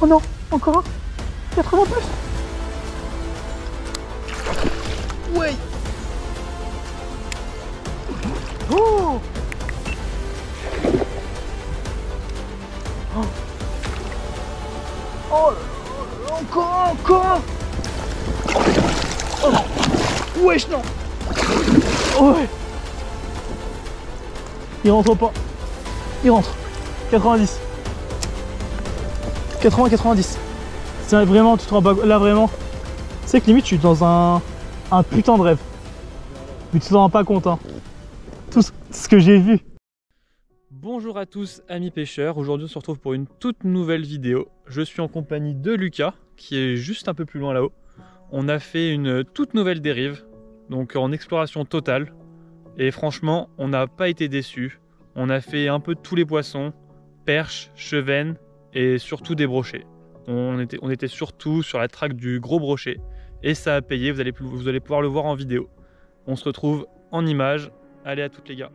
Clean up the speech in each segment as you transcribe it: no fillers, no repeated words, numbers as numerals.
Oh non, encore un. 80 plus. Ouais. Oh. Oh là là, encore. Oh non. Wesh, non. Oh ouais. Il rentre pas. Il rentre. 90. 80-90. C'est vraiment, tu te rends pas là vraiment. C'est que limite je suis dans un putain de rêve. Mais tu te rends pas compte hein. Tout ce que j'ai vu. Bonjour à tous amis pêcheurs, aujourd'hui on se retrouve pour une toute nouvelle vidéo. Je suis en compagnie de Lucas qui est juste un peu plus loin là-haut. On a fait une toute nouvelle dérive, donc en exploration totale. Et franchement on n'a pas été déçus. On a fait un peu de tous les poissons, perches, chevennes et surtout des brochets. On était surtout sur la traque du gros brochet et ça a payé, vous allez pouvoir le voir en vidéo. On se retrouve en images, allez à toutes les gars.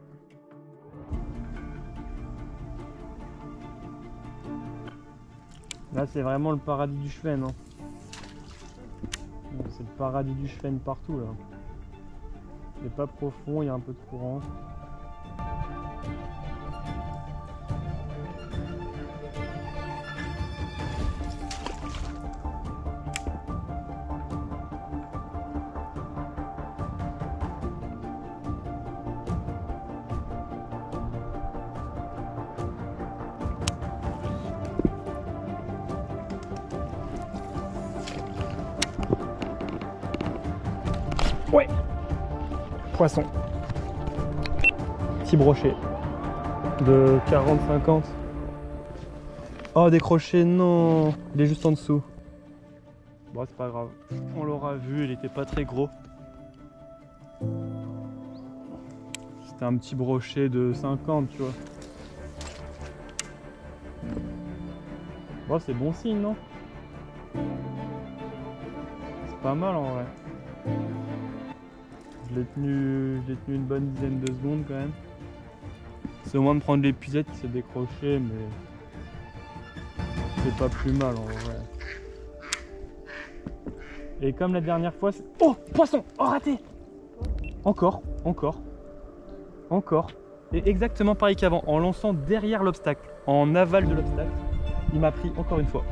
Là c'est vraiment le paradis du cheven. Hein. C'est le paradis du cheven partout là. Il n'est pas profond, il y a un peu de courant. Ouais. Poisson. Petit brochet. De 40-50. Oh décroché, non. Il est juste en dessous. Bon c'est pas grave. On l'aura vu, il était pas très gros. C'était un petit brochet de 50 tu vois. Bon c'est bon signe non? C'est pas mal en vrai. Je l'ai tenu une bonne dizaine de secondes quand même. C'est au moins de prendre l'épuisette qui s'est décroché, mais c'est pas plus mal en vrai. Et comme la dernière fois, c'est... Oh, poisson! Oh, raté! Encore. Et exactement pareil qu'avant, en lançant derrière l'obstacle, en aval de l'obstacle, il m'a pris encore une fois.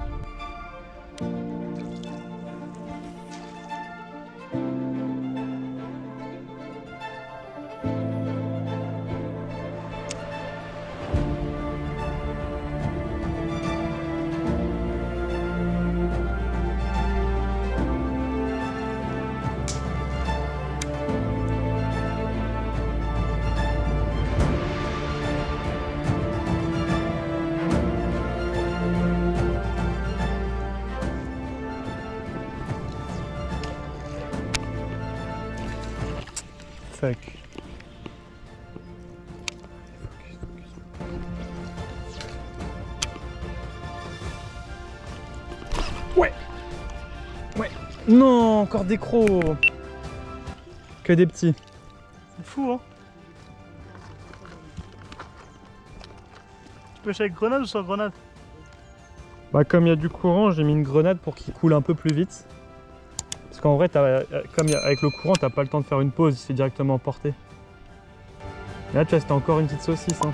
Fuck. Ouais. Non, encore des crocs. Que des petits. C'est fou, hein. Tu pêches avec grenade ou sans grenade? Bah comme il y a du courant, j'ai mis une grenade pour qu'il coule un peu plus vite. Parce qu'en vrai, comme avec le courant, t'as pas le temps de faire une pause, il se fait directement emporter. Et là, tu vois, c'était encore une petite saucisse. Hein.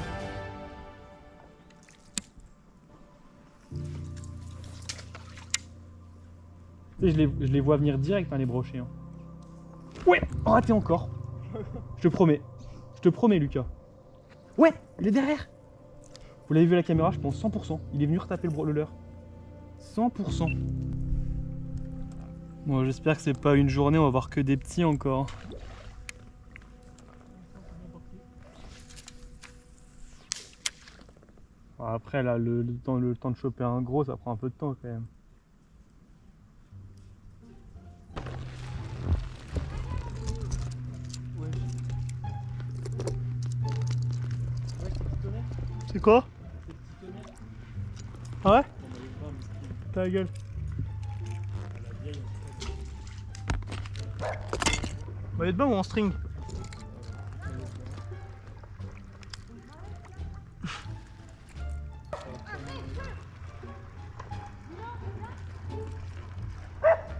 Tu sais, je les vois venir direct, hein, les brochets. Hein. Ouais, raté encore. Je te promets, Lucas. Ouais, il est derrière. Vous l'avez vu à la caméra, je pense 100%. Il est venu retaper le leurre. 100%. Bon, j'espère que c'est pas une journée, on va voir que des petits encore. Après, là, le temps de choper un gros, ça prend un peu de temps quand même. C'est quoi? Ah ouais? Ta gueule. Maillot de bain ou en string?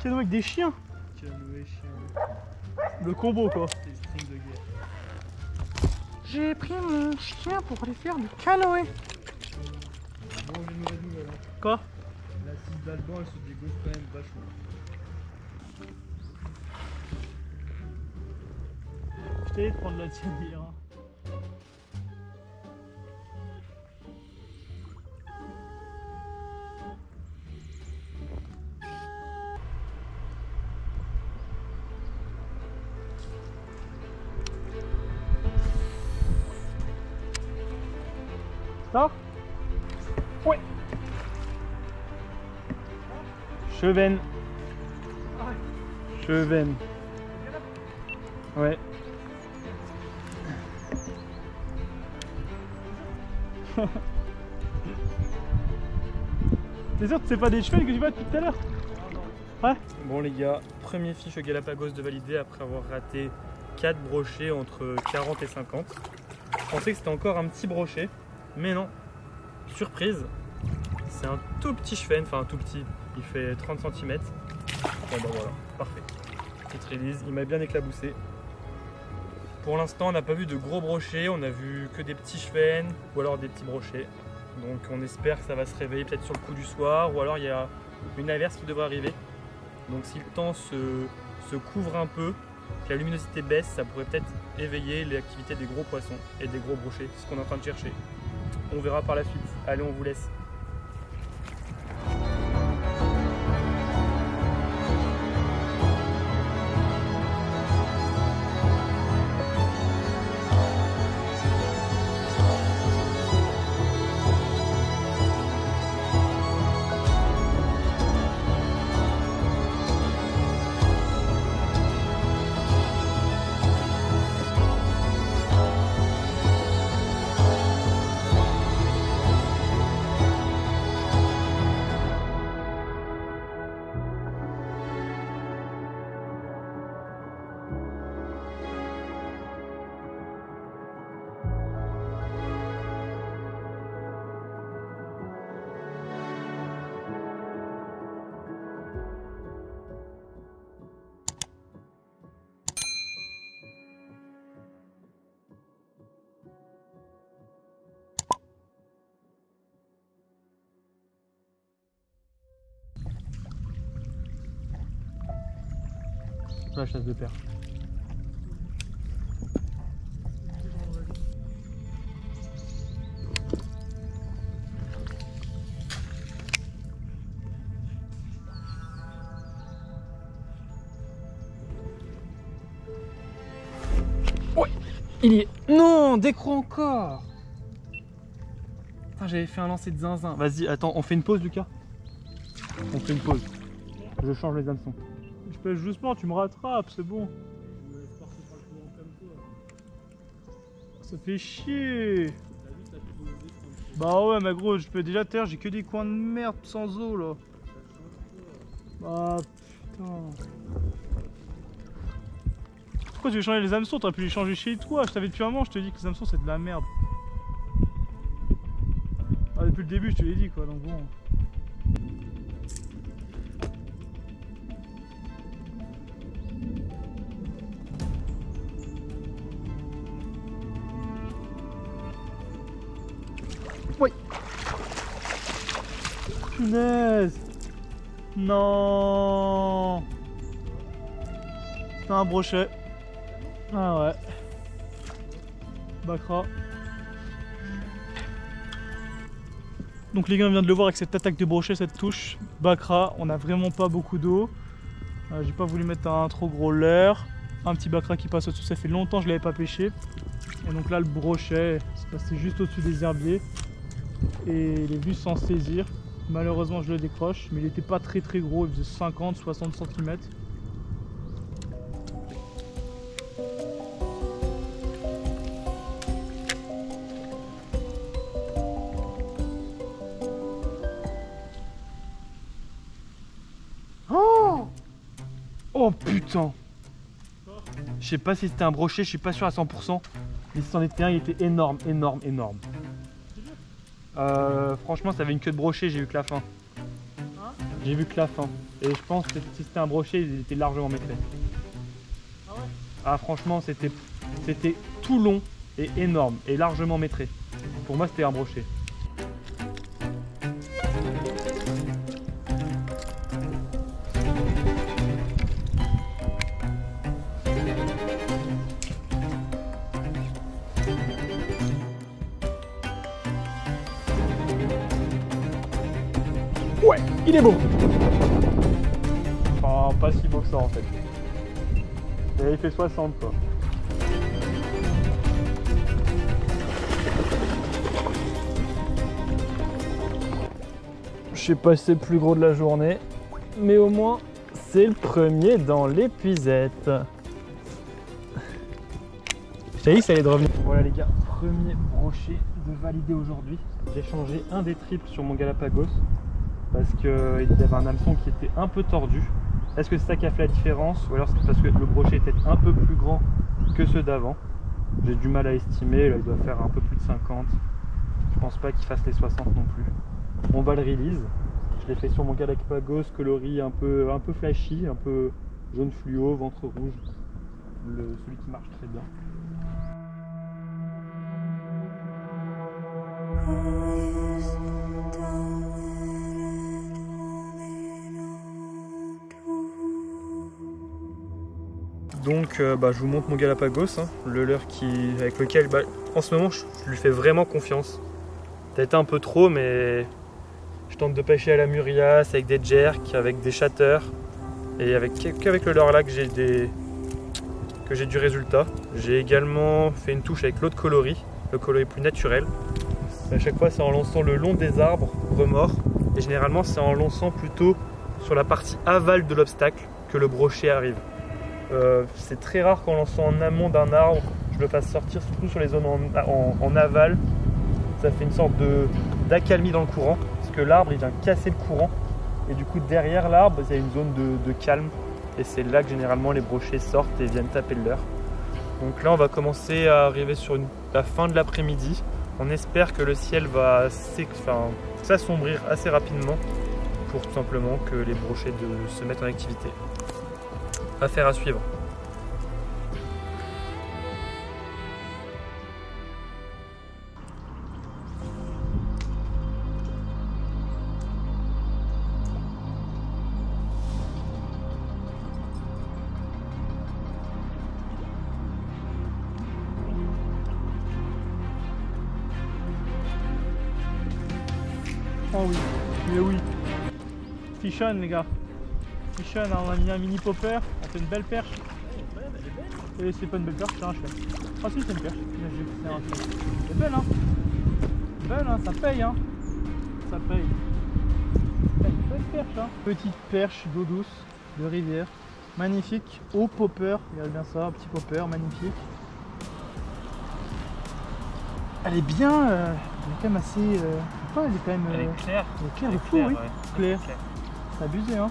Canoë avec des chiens. Canoë, chien. Le combo quoi. C'est string de guerre. J'ai pris mon chien pour aller faire du canoë. Bon, j'ai une mauvaise nouvelle. Hein. Quoi? La 6 d'Alban, elle se dégauche quand même vachement. Je t'ai dit de prendre la tienne hier. Hein. Ça? Ouais. Chevaine. Chevaine. Ouais. T'es sûr que c'est pas des cheveux que tu vois depuis tout à l'heure? Ouais. Bon les gars, premier fiche au Galapagos de valider après avoir raté 4 brochets entre 40 et 50. Je pensais que c'était encore un petit brochet, mais non. Surprise, c'est un tout petit chevenne, enfin un tout petit, il fait 30 cm. Bon bah voilà, parfait. Petite release, il m'a bien éclaboussé. Pour l'instant on n'a pas vu de gros brochets, on a vu que des petits chevennes ou alors des petits brochets. Donc on espère que ça va se réveiller peut-être sur le coup du soir ou alors il y a une averse qui devrait arriver. Donc si le temps se couvre un peu, que la luminosité baisse, ça pourrait peut-être éveiller l'activité des gros poissons et des gros brochets, c'est ce qu'on est en train de chercher. On verra par la suite. Allez, on vous laisse. La chasse de perche. Ouais, il y est. Non, décroc encore. Putain, j'avais fait un lancer de zinzin. Vas-y, attends, on fait une pause, Lucas. On fait une pause. Je change les hameçons. Je pêche doucement, tu me rattrapes, c'est bon. Ça fait chier. Bah ouais, mais gros, je peux déjà terre, j'ai que des coins de merde sans eau là. Bah putain. Pourquoi tu veux changer les hameçons? T'aurais pu les changer chez toi. Je t'avais depuis un moment, je te dis que les hameçons c'est de la merde. Ah, depuis le début, je te l'ai dit quoi, donc bon. Oui. Punaise. Non. C'est un brochet. Ah ouais. Bacra. Donc les gars, on vient de le voir avec cette attaque de brochet, cette touche. Bacra, on a vraiment pas beaucoup d'eau. J'ai pas voulu mettre un trop gros leurre. Un petit bacra qui passe au-dessus, ça fait longtemps que je l'avais pas pêché. Et donc là le brochet, c'est passé juste au-dessus des herbiers. Et il est venu s'en saisir. Malheureusement je le décroche, mais il était pas très gros, il faisait 50-60 cm. Oh, oh putain. Je sais pas si c'était un brochet, je suis pas sûr à 100%. Mais si c'en était un, il était énorme. Franchement, ça avait une queue de brochet, j'ai eu que la fin. J'ai vu que la fin. Et je pense que si c'était un brochet, il était largement maîtrisé. Ah ouais? Ah franchement, c'était tout long et énorme et largement maîtrisé. Pour moi, c'était un brochet. Ouais, il est beau. Enfin, pas si beau que ça en fait. Et il fait 60 quoi. Je sais pas si c'est le plus gros de la journée, mais au moins c'est le premier dans l'épuisette. Je t'ai dit que ça allait de revenir. Voilà les gars, premier brochet de validé aujourd'hui. J'ai changé un des triples sur mon Galapagos parce qu'il y avait un hameçon qui était un peu tordu. Est-ce que c'est ça qui a fait la différence ou alors c'est parce que le brochet était un peu plus grand que ceux d'avant? J'ai du mal à estimer, là il doit faire un peu plus de 50. Je pense pas qu'il fasse les 60 non plus. On va le release. Je l'ai fait sur mon Galapagos, coloris un peu flashy, un peu jaune fluo, ventre rouge. Celui qui marche très bien. Donc je vous montre mon Galapagos, hein, le leurre avec lequel en ce moment je lui fais vraiment confiance. Peut-être un peu trop, mais je tente de pêcher à la murias avec des jerks, avec des chatters et qu'avec le leurre là que j'ai du résultat. J'ai également fait une touche avec l'autre coloris, le coloris plus naturel. À chaque fois c'est en lançant le long des arbres remords et généralement c'est en lançant plutôt sur la partie aval de l'obstacle que le brochet arrive. C'est très rare qu'en lançant en amont d'un arbre je le fasse sortir, surtout sur les zones en aval. Ça fait une sorte d'accalmie dans le courant parce que l'arbre il vient casser le courant et du coup derrière l'arbre il y a une zone de calme et c'est là que généralement les brochets sortent et viennent taper le leurre. Donc là on va commencer à arriver sur la fin de l'après-midi. On espère que le ciel va s'assombrir assez rapidement pour tout simplement que les brochets se mettent en activité. Affaire à suivre. Oh oui, mais oui. Fish on les gars. Fish on, on a mis un mini popper, on fait une belle perche. Et c'est pas une belle perche, c'est un chef. Ah si c'est une perche. C'est un chef. C'est belle hein. Belle hein, ça paye hein. Ça paye. C'est une belle perche hein. Petite perche d'eau douce, de rivière. Magnifique. Au popper, regardez bien ça, petit popper, magnifique. Elle est bien, elle est quand même assez... elle est quand même... Elle est claire. Elle est claire de fou, oui. Ouais. Claire. C'est abusé, hein.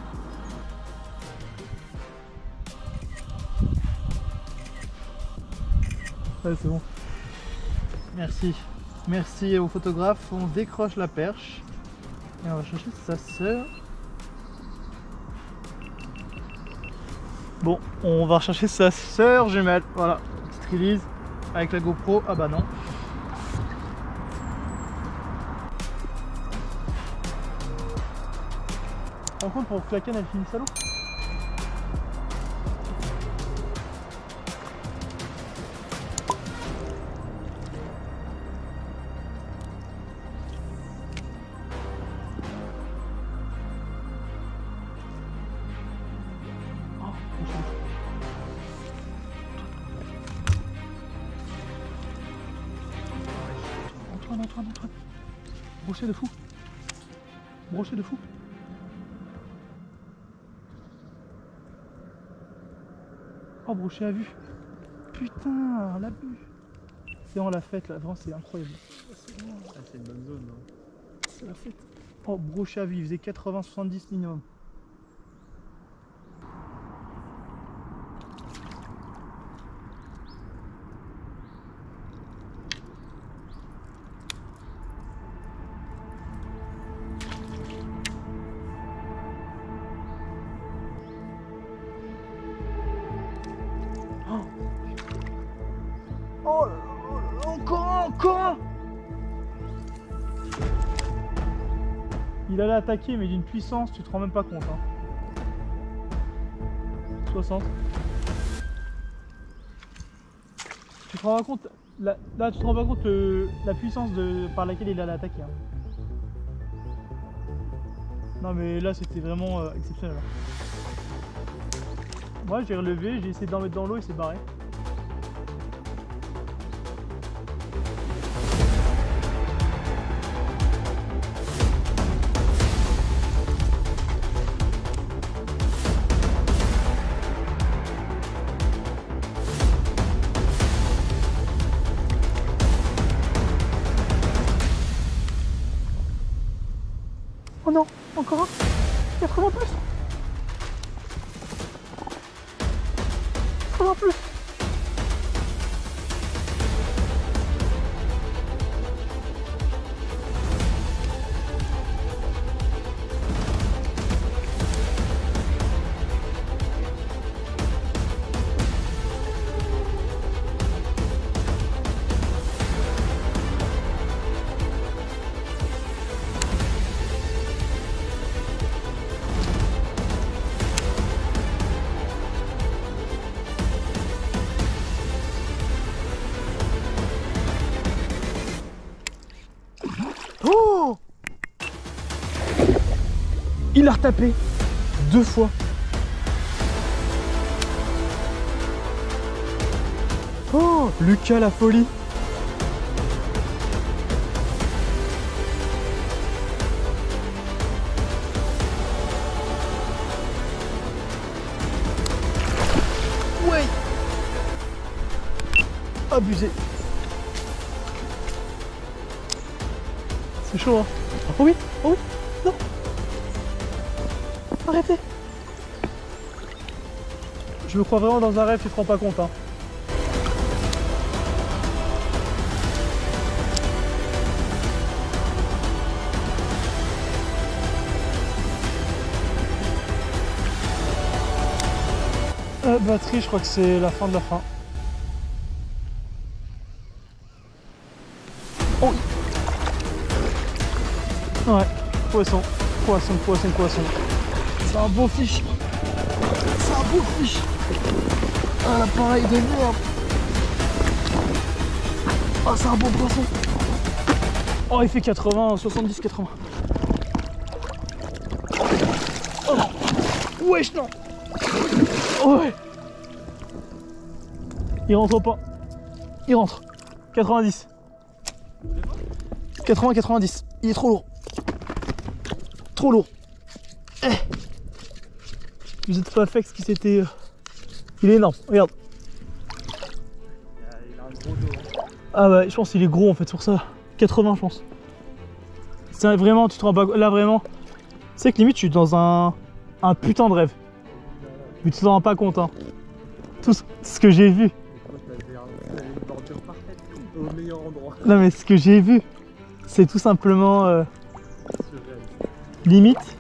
Ouais, c'est bon. Merci. Merci au photographe. On décroche la perche. Et on va chercher sa sœur. Bon, on va rechercher sa sœur jumelle. Voilà, petite release avec la GoPro. Ah bah non. Par contre, pour que la canne elle finisse à l'eau. Antoine. Brochet de fou. Brochet de fou. Oh, brochet à vue. Putain, on l'a vu. C'est vraiment la fête là, vraiment c'est incroyable. C'est une bonne zone. Hein. C'est la fête. Oh, brochet à vue, il faisait 80-70 minimum. Encore un. Il allait attaquer, mais d'une puissance, tu te rends même pas compte. Hein. 60. Tu te rends pas compte, là tu te rends pas compte la puissance par laquelle il allait attaquer. Hein. Non mais là c'était vraiment exceptionnel. Moi j'ai relevé, j'ai essayé d'en mettre dans l'eau et c'est barré. Oh non, encore un. 80 plus. 80 plus. Oh! Il a retapé 2 fois. Oh, Lucas la folie. Ouais. Abusé. C'est chaud hein. Oh oui, oh oui, non. Arrêtez. Je me crois vraiment dans un rêve, tu te rends pas compte hein. Batterie, je crois que c'est la fin de la fin. Oh oui. Ouais, poisson, poisson, poisson, poisson. C'est un beau fiche. C'est un beau fiche. Ah l'appareil de merde. Ah c'est un beau poisson. Oh il fait 80, 70, 80. Oh wesh non. Oh ouais. Il rentre pas. Il rentre. 90. 80, 90. Il est trop lourd. Trop lourd. Eh. Vous êtes pas fait ce qui s'était... Il est énorme, regarde. Il a un gros dos. Ah bah je pense qu'il est gros en fait sur ça. 80 je pense. C'est vraiment, tu te rends pas... Là vraiment, c'est que limite je suis dans un putain de rêve. Mais tu te rends pas compte hein. Tout ce que j'ai vu. Une bordure parfaite au meilleur endroit. Non mais ce que j'ai vu, c'est tout simplement... limite,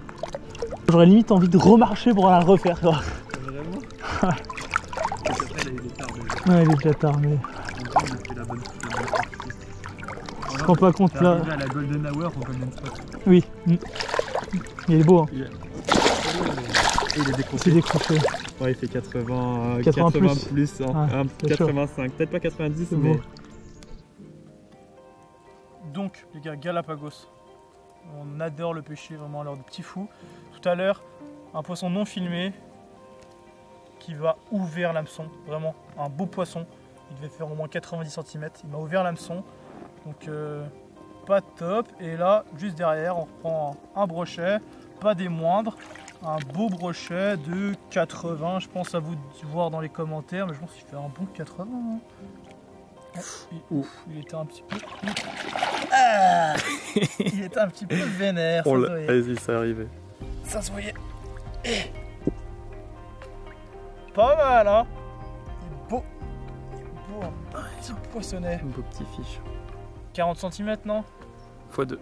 j'aurais limite envie de remarcher pour la refaire. Quoi. Vraiment? Ouais, il est déjà tard, mais... Je te rends pas compte là. À la Golden Hour au Golden Spot. Oui. Il est beau hein. Et il est décroché. C'est décroché. Ouais, il fait 80 plus hein. Ah, 85, peut-être pas 90 c'est mais... beau. Donc les gars, Galapagos. On adore le pêcher vraiment à l'heure de petit fou. Tout à l'heure, un poisson non filmé qui va ouvrir l'hameçon. Vraiment, un beau poisson. Il devait faire au moins 90 cm. Il m'a ouvert l'hameçon. Donc pas top. Et là, juste derrière, on reprend un brochet. Pas des moindres. Un beau brochet de 80. Je pense à vous de voir dans les commentaires. Mais je pense qu'il fait un bon 80. Hein. Il était un petit peu... Ah il était un petit peu vénère. Vas-y, ça arrivait. Ça se voyait. Pas mal, hein. Il est beau. Il est beau, un petit poissonnet. Un beau petit fiche. 40 cm, non? x2.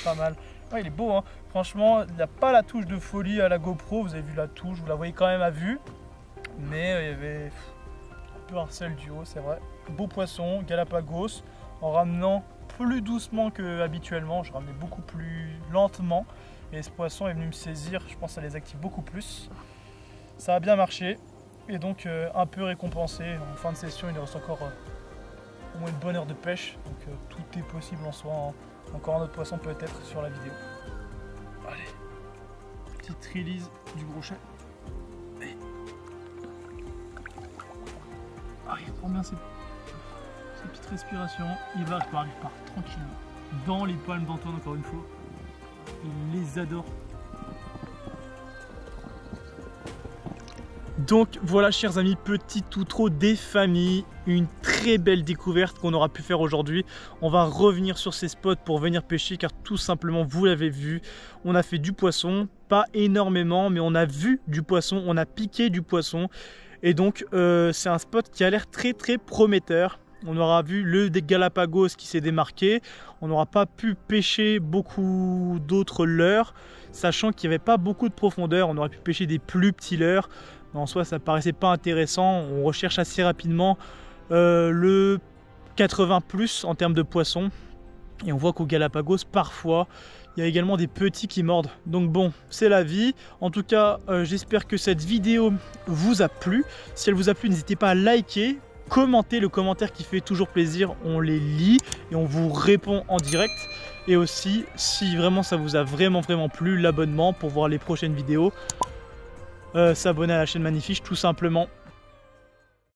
Pas mal. Ouais, il est beau, hein. Franchement, il n'a pas la touche de folie à la GoPro. Vous avez vu la touche, vous la voyez quand même à vue. Mais il y avait un peu un seul duo, c'est vrai. Beau poisson, Galapagos. en ramenant plus doucement que habituellement. Je ramenais beaucoup plus lentement et ce poisson est venu me saisir. Je pense que ça les active beaucoup plus. Ça a bien marché et donc un peu récompensé. En fin de session, il reste encore au moins une bonne heure de pêche. Donc tout est possible en soi. Hein. Encore un autre poisson peut-être sur la vidéo. Allez, petite release du brochet. Ah, il prend bien ses petites respirations. Il part tranquillement. Dans les palmes d'Antoine, encore une fois. Il les adore. Donc voilà, chers amis, petit outro des familles, une très belle découverte qu'on aura pu faire aujourd'hui. On va revenir sur ces spots pour venir pêcher car tout simplement, vous l'avez vu, on a fait du poisson, pas énormément, mais on a vu du poisson, on a piqué du poisson. Et donc c'est un spot qui a l'air très prometteur. On aura vu le des Galapagos qui s'est démarqué. On n'aura pas pu pêcher beaucoup d'autres leurres, sachant qu'il n'y avait pas beaucoup de profondeur. On aurait pu pêcher des plus petits leurres. Mais en soi, ça ne paraissait pas intéressant. On recherche assez rapidement le 80 plus en termes de poissons. Et on voit qu'au Galapagos, parfois, il y a également des petits qui mordent. Donc bon, c'est la vie. En tout cas, j'espère que cette vidéo vous a plu. Si elle vous a plu, n'hésitez pas à liker, commenter, le commentaire qui fait toujours plaisir. On les lit et on vous répond en direct. Et aussi, si vraiment ça vous a vraiment plu, l'abonnement pour voir les prochaines vidéos. S'abonner à la chaîne Magnifiche tout simplement.